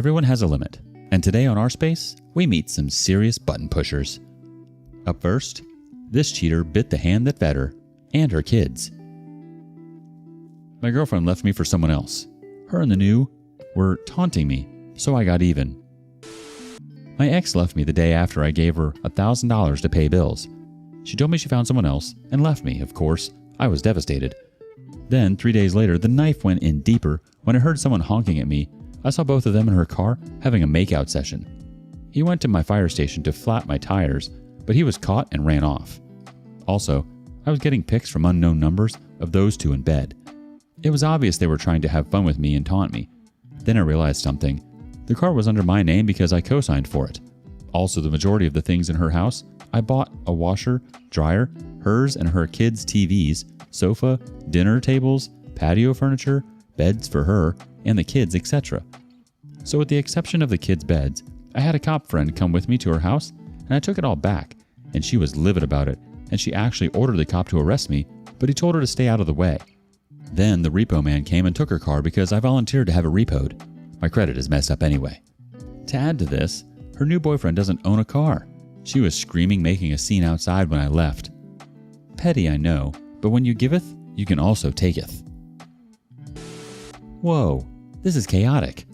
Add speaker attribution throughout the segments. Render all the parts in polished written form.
Speaker 1: Everyone has a limit, and today on our space, we meet some serious button pushers. Up first, this cheater bit the hand that fed her and her kids. My girlfriend left me for someone else. Her and the new were taunting me, so I got even. My ex left me the day after I gave her $1,000 to pay bills. She told me she found someone else and left me, of course. I was devastated. Then, 3 days later, the knife went in deeper when I heard someone honking at me. I saw both of them in her car having a makeout session. He went to my fire station to flat my tires, but he was caught and ran off. Also, I was getting pics from unknown numbers of those two in bed. It was obvious they were trying to have fun with me and taunt me. Then I realized something. The car was under my name because I co-signed for it. Also, the majority of the things in her house, I bought a washer, dryer, hers and her kids' TVs, sofa, dinner tables, patio furniture, beds for her and the kids, etc. So with the exception of the kids' beds, I had a cop friend come with me to her house and I took it all back, and she was livid about it, and she actually ordered the cop to arrest me, but he told her to stay out of the way. Then the repo man came and took her car because I volunteered to have it repoed. My credit is messed up anyway. To add to this, her new boyfriend doesn't own a car. She was screaming, making a scene outside when I left. Petty, I know, but when you giveth, you can also taketh. Whoa, this is chaotic.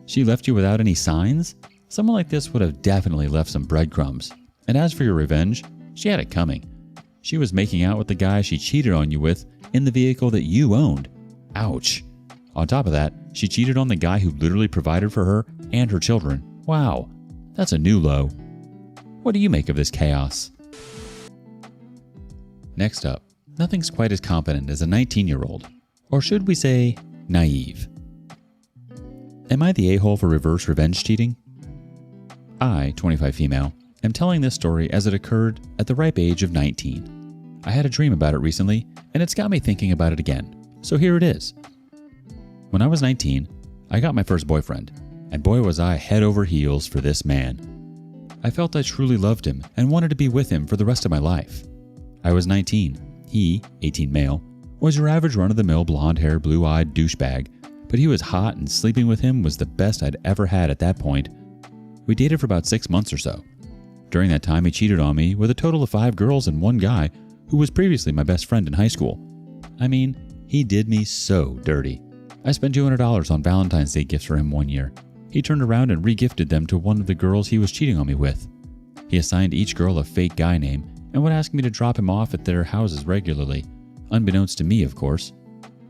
Speaker 1: She left you without any signs? Someone like this would have definitely left some breadcrumbs. And as for your revenge, she had it coming. She was making out with the guy she cheated on you with in the vehicle that you owned. Ouch. On top of that, she cheated on the guy who literally provided for her and her children. Wow, that's a new low. What do you make of this chaos? Next up, nothing's quite as competent as a 19-year-old. Or should we say, naive. Am I the a-hole for reverse revenge cheating? I, 25 female, am telling this story as it occurred at the ripe age of 19. I had a dream about it recently, and it's got me thinking about it again. So here it is. When I was 19, I got my first boyfriend, and boy was I head over heels for this man. I felt I truly loved him and wanted to be with him for the rest of my life. I was 19. He, 18 male, was your average run-of-the-mill blonde-haired, blue-eyed douchebag, but he was hot and sleeping with him was the best I'd ever had at that point. We dated for about 6 months or so. During that time, he cheated on me with a total of 5 girls and 1 guy who was previously my best friend in high school. I mean, he did me so dirty. I spent $200 on Valentine's Day gifts for him one year. He turned around and re-gifted them to one of the girls he was cheating on me with. He assigned each girl a fake guy name and would ask me to drop him off at their houses regularly, unbeknownst to me, of course.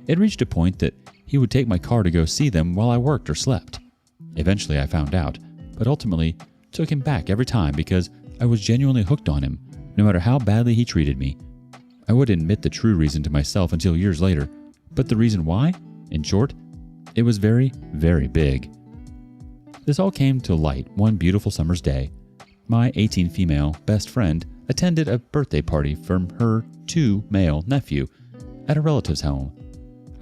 Speaker 1: It reached a point that he would take my car to go see them while I worked or slept. Eventually I found out, but ultimately took him back every time because I was genuinely hooked on him, no matter how badly he treated me. I wouldn't admit the true reason to myself until years later, but the reason why, in short, it was very, very big. This all came to light one beautiful summer's day. My 18 female best friend attended a birthday party from her 2 male nephew at a relative's home.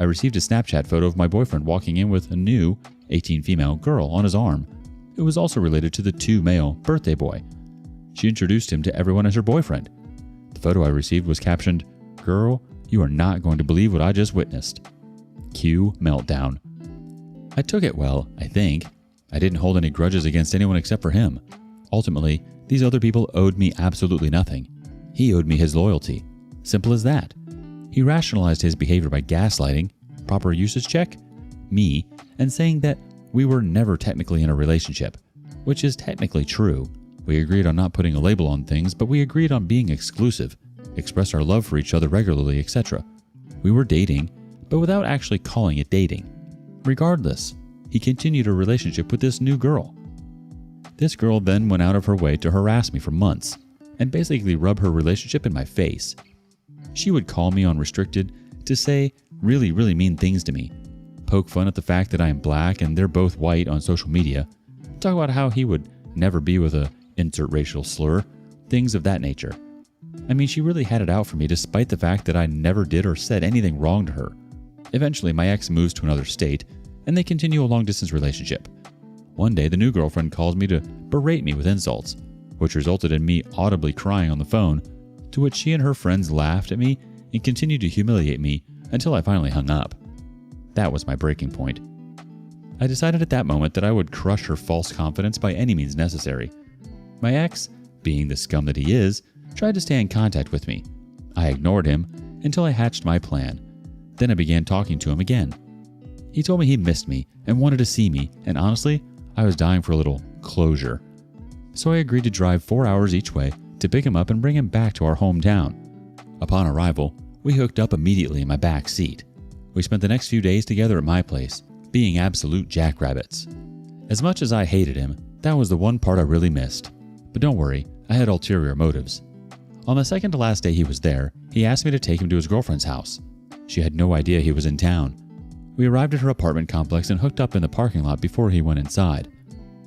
Speaker 1: I received a Snapchat photo of my boyfriend walking in with a new 18 female girl on his arm, who was also related to the 2 male birthday boy. She introduced him to everyone as her boyfriend. The photo I received was captioned, "Girl, you are not going to believe what I just witnessed." Cue meltdown. I took it well, I think. I didn't hold any grudges against anyone except for him. Ultimately, these other people owed me absolutely nothing. He owed me his loyalty. Simple as that. He rationalized his behavior by gaslighting, proper usage check, me, and saying that we were never technically in a relationship, which is technically true. We agreed on not putting a label on things, but we agreed on being exclusive, expressed our love for each other regularly, etc. We were dating, but without actually calling it dating. Regardless, he continued a relationship with this new girl. This girl then went out of her way to harass me for months and basically rub her relationship in my face. She would call me on restricted to say really, really mean things to me, poke fun at the fact that I am black and they're both white on social media, talk about how he would never be with a insert racial slur, things of that nature. I mean, she really had it out for me despite the fact that I never did or said anything wrong to her. Eventually, my ex moves to another state and they continue a long-distance relationship. One day, the new girlfriend calls me to berate me with insults, which resulted in me audibly crying on the phone, to which she and her friends laughed at me and continued to humiliate me until I finally hung up. That was my breaking point. I decided at that moment that I would crush her false confidence by any means necessary. My ex, being the scum that he is, tried to stay in contact with me. I ignored him until I hatched my plan. Then I began talking to him again. He told me he missed me and wanted to see me, and honestly, I was dying for a little closure. So I agreed to drive 4 hours each way to pick him up and bring him back to our hometown. Upon arrival, we hooked up immediately in my back seat. We spent the next few days together at my place, being absolute jackrabbits. As much as I hated him, that was the one part I really missed. But don't worry, I had ulterior motives. On the second to last day he was there, he asked me to take him to his girlfriend's house. She had no idea he was in town. We arrived at her apartment complex and hooked up in the parking lot before he went inside.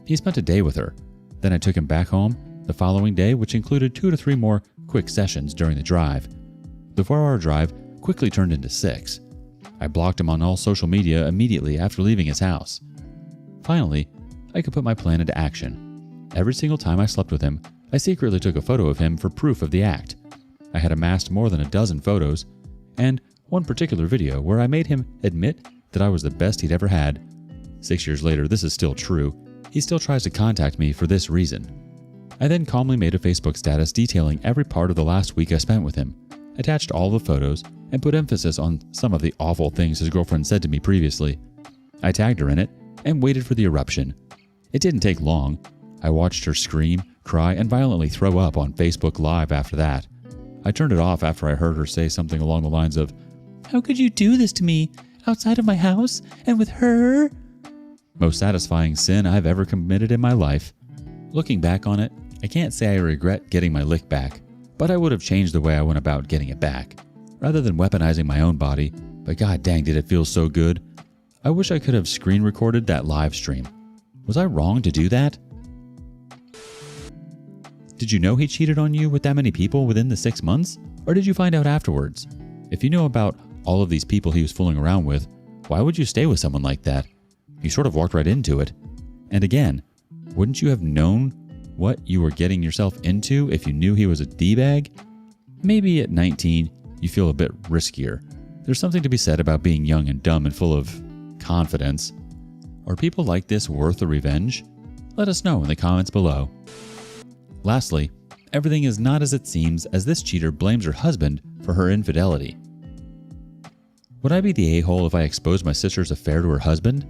Speaker 1: He spent a day with her. Then I took him back home the following day, which included 2 to 3 more quick sessions during the drive. The 4-hour drive quickly turned into 6. I blocked him on all social media immediately after leaving his house. Finally, I could put my plan into action. Every single time I slept with him, I secretly took a photo of him for proof of the act. I had amassed more than a dozen photos, and one particular video where I made him admit that I was the best he'd ever had. 6 years later, this is still true. He still tries to contact me for this reason. I then calmly made a Facebook status detailing every part of the last week I spent with him, attached all the photos, and put emphasis on some of the awful things his girlfriend said to me previously. I tagged her in it and waited for the eruption. It didn't take long. I watched her scream, cry, and violently throw up on Facebook Live after that. I turned it off after I heard her say something along the lines of, "How could you do this to me? Outside of my house? And with her?" Most satisfying sin I've ever committed in my life. Looking back on it, I can't say I regret getting my lick back, but I would have changed the way I went about getting it back. Rather than weaponizing my own body, but god dang did it feel so good. I wish I could have screen recorded that live stream. Was I wrong to do that? Did you know he cheated on you with that many people within the 6 months? Or did you find out afterwards? If you know about all of these people he was fooling around with, why would you stay with someone like that? You sort of walked right into it. And again, wouldn't you have known what you were getting yourself into if you knew he was a D-bag? Maybe at 19, you feel a bit riskier. There's something to be said about being young and dumb and full of confidence. Are people like this worth the revenge? Let us know in the comments below. Lastly, everything is not as it seems as this cheater blames her husband for her infidelity. Would I be the a-hole if I exposed my sister's affair to her husband?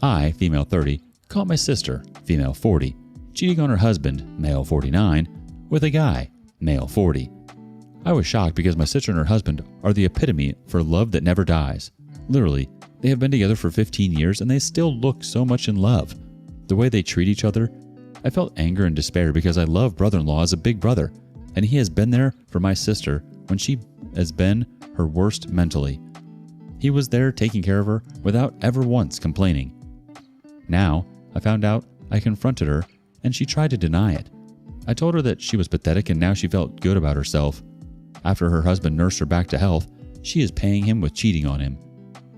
Speaker 1: I, female 30, caught my sister, female 40, cheating on her husband, male 49, with a guy, male 40. I was shocked because my sister and her husband are the epitome for love that never dies. Literally, they have been together for 15 years and they still look so much in love. The way they treat each other, I felt anger and despair because I love brother-in-law as a big brother, and he has been there for my sister when she has been her worst mentally. He was there taking care of her without ever once complaining. Now, I found out I confronted her and she tried to deny it. I told her that she was pathetic and now she felt good about herself. After her husband nursed her back to health, she is paying him with cheating on him.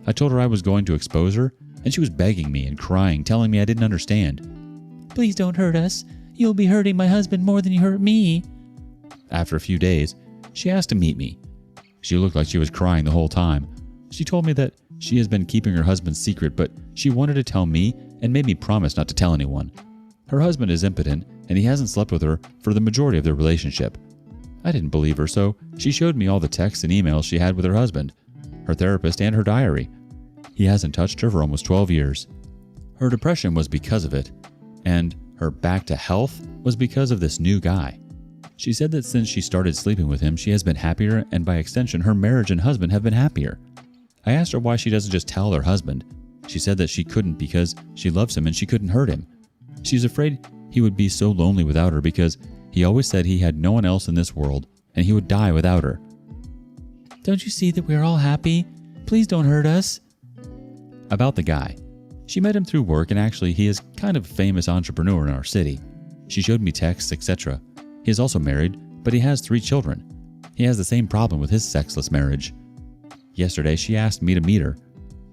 Speaker 1: I told her I was going to expose her and she was begging me and crying, telling me I didn't understand. "Please don't hurt us. You'll be hurting my husband more than you hurt me." After a few days, she asked to meet me. She looked like she was crying the whole time. She told me that she has been keeping her husband's secret, but she wanted to tell me and made me promise not to tell anyone. Her husband is impotent and he hasn't slept with her for the majority of their relationship. I didn't believe her, so she showed me all the texts and emails she had with her husband, her therapist, and her diary. He hasn't touched her for almost 12 years. Her depression was because of it, and her back to health was because of this new guy. She said that since she started sleeping with him, she has been happier, and by extension, her marriage and husband have been happier. I asked her why she doesn't just tell her husband. She said that she couldn't because she loves him and she couldn't hurt him. She's afraid he would be so lonely without her because he always said he had no one else in this world and he would die without her. "Don't you see that we're all happy? Please don't hurt us." About the guy. She met him through work and actually he is kind of a famous entrepreneur in our city. She showed me texts, etc. He is also married, but he has 3 children. He has the same problem with his sexless marriage. Yesterday she asked me to meet her.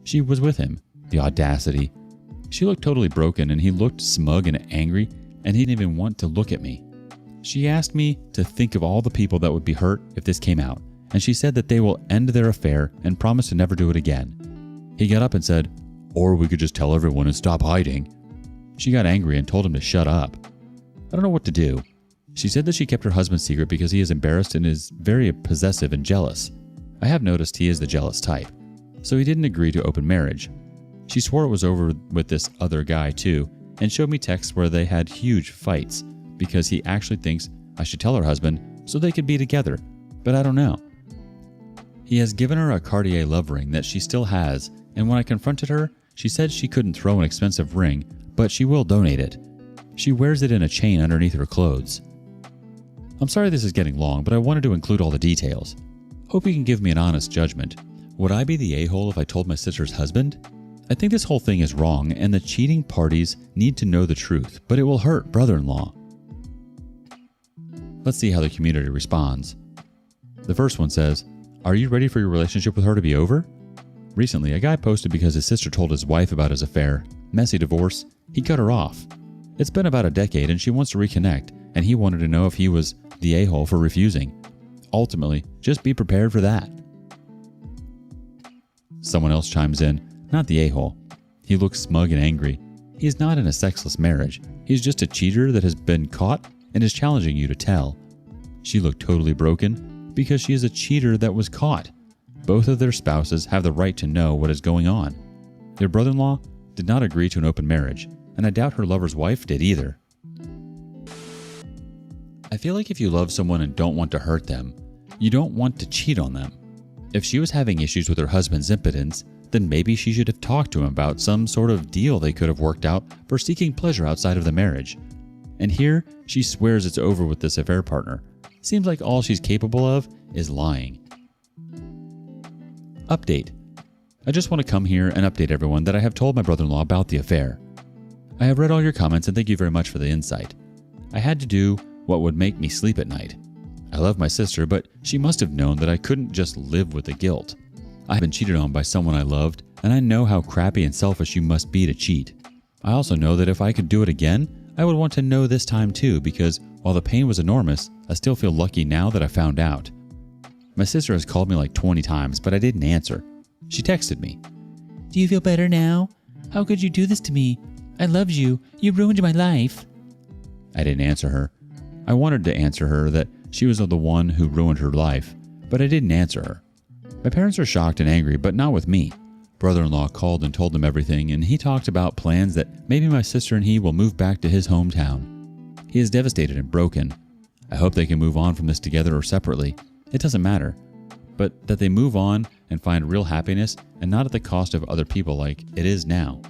Speaker 1: She was with him. The audacity. She looked totally broken and he looked smug and angry and he didn't even want to look at me. She asked me to think of all the people that would be hurt if this came out, and she said that they will end their affair and promise to never do it again. He got up and said, Or we could just tell everyone and stop hiding. She got angry and told him to shut up. I don't know what to do. She said that she kept her husband's secret because he is embarrassed and is very possessive and jealous. I have noticed he is the jealous type, so he didn't agree to open marriage. She swore it was over with this other guy too, and showed me texts where they had huge fights because he actually thinks I should tell her husband so they could be together, but I don't know. He has given her a Cartier love ring that she still has, and when I confronted her, she said she couldn't throw an expensive ring, but she will donate it. She wears it in a chain underneath her clothes. I'm sorry this is getting long, but I wanted to include all the details. Hope you can give me an honest judgment. Would I be the a-hole if I told my sister's husband? I think this whole thing is wrong, and the cheating parties need to know the truth, but it will hurt brother-in-law. Let's see how the community responds. The first one says, "Are you ready for your relationship with her to be over?" Recently, a guy posted because his sister told his wife about his affair. Messy divorce. He cut her off. It's been about a decade and she wants to reconnect, and he wanted to know if he was the a-hole for refusing. Ultimately, just be prepared for that. Someone else chimes in, "Not the a-hole. He looks smug and angry. He's not in a sexless marriage. He's just a cheater that has been caught and is challenging you to tell." She looked totally broken because she is a cheater that was caught. Both of their spouses have the right to know what is going on. Their brother-in-law did not agree to an open marriage, and I doubt her lover's wife did either. I feel like if you love someone and don't want to hurt them, you don't want to cheat on them. If she was having issues with her husband's impotence, then maybe she should have talked to him about some sort of deal they could have worked out for seeking pleasure outside of the marriage. And here, she swears it's over with this affair partner. Seems like all she's capable of is lying. Update. I just want to come here and update everyone that I have told my brother-in-law about the affair. I have read all your comments and thank you very much for the insight. I had to do what would make me sleep at night. I love my sister, but she must have known that I couldn't just live with the guilt. I have been cheated on by someone I loved, and I know how crappy and selfish you must be to cheat. I also know that if I could do it again, I would want to know this time too, because while the pain was enormous, I still feel lucky now that I found out. My sister has called me like 20 times, but I didn't answer. She texted me, "Do you feel better now? How could you do this to me? I loved you. You ruined my life." I didn't answer her. I wanted to answer her that she was the one who ruined her life, but I didn't answer her. My parents are shocked and angry, but not with me. Brother-in-law called and told them everything, and he talked about plans that maybe my sister and he will move back to his hometown. He is devastated and broken. I hope they can move on from this together or separately. It doesn't matter. But that they move on and find real happiness and not at the cost of other people like it is now.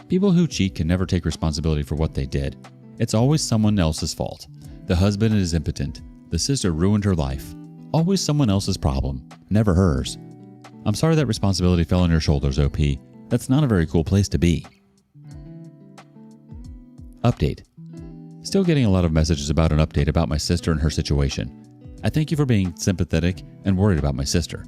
Speaker 1: People who cheat can never take responsibility for what they did. It's always someone else's fault. The husband is impotent. The sister ruined her life. Always someone else's problem, never hers. I'm sorry that responsibility fell on your shoulders, OP. That's not a very cool place to be. Update. Still getting a lot of messages about an update about my sister and her situation. I thank you for being sympathetic and worried about my sister.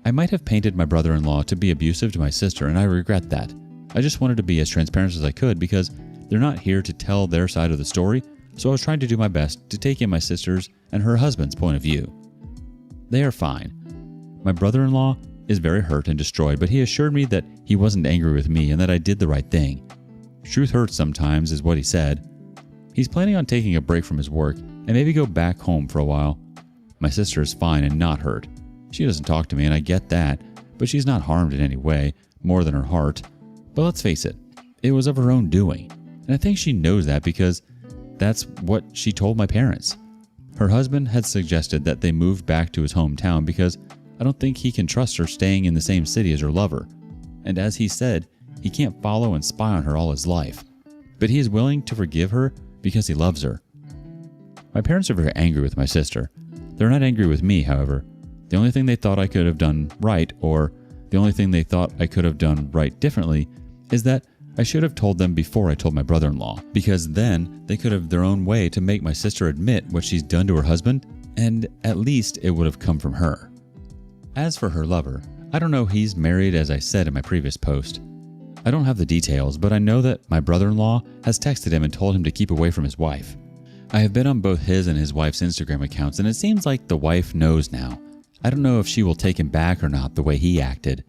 Speaker 1: I might have painted my brother-in-law to be abusive to my sister, and I regret that. I just wanted to be as transparent as I could because they're not here to tell their side of the story, so I was trying to do my best to take in my sister's and her husband's point of view. They are fine. My brother-in-law is very hurt and destroyed, but he assured me that he wasn't angry with me and that I did the right thing. Truth hurts sometimes is what he said. He's planning on taking a break from his work and maybe go back home for a while. My sister is fine and not hurt. She doesn't talk to me and I get that, but she's not harmed in any way, more than her heart. But let's face it, it was of her own doing. And I think she knows that because that's what she told my parents. Her husband had suggested that they moved back to his hometown because I don't think he can trust her staying in the same city as her lover. And as he said, he can't follow and spy on her all his life. But he is willing to forgive her because he loves her. My parents are very angry with my sister. They're not angry with me, however. The only thing they thought I could have done right, or the only thing they thought I could have done right differently, is that I should have told them before I told my brother-in-law, because then they could have their own way to make my sister admit what she's done to her husband, and at least it would have come from her. As for her lover, I don't know, he's married as I said in my previous post. I don't have the details, but I know that my brother-in-law has texted him and told him to keep away from his wife. I have been on both his and his wife's Instagram accounts, and it seems like the wife knows now. I don't know if she will take him back or not the way he acted.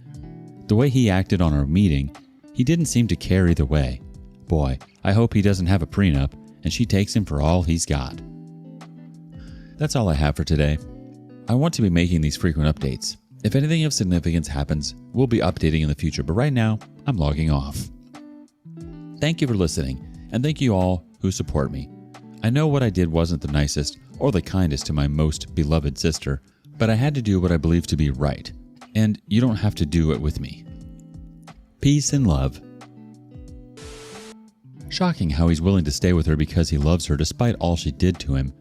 Speaker 1: The way he acted on our meeting, he didn't seem to care either way. Boy, I hope he doesn't have a prenup and she takes him for all he's got. That's all I have for today. I want to be making these frequent updates. If anything of significance happens, we'll be updating in the future, but right now, I'm logging off. Thank you for listening, and thank you all who support me. I know what I did wasn't the nicest or the kindest to my most beloved sister, but I had to do what I believe to be right, and you don't have to do it with me. Peace and love. Shocking how he's willing to stay with her because he loves her despite all she did to him.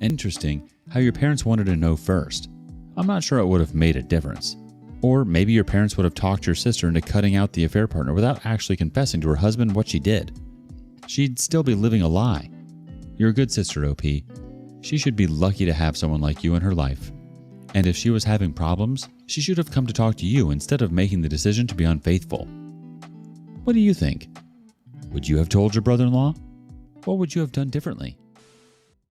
Speaker 1: And interesting how your parents wanted to know first. I'm not sure it would have made a difference. Or maybe your parents would have talked your sister into cutting out the affair partner without actually confessing to her husband what she did. She'd still be living a lie. You're a good sister, OP. She should be lucky to have someone like you in her life. And if she was having problems, she should have come to talk to you instead of making the decision to be unfaithful. What do you think? Would you have told your brother-in-law? What would you have done differently?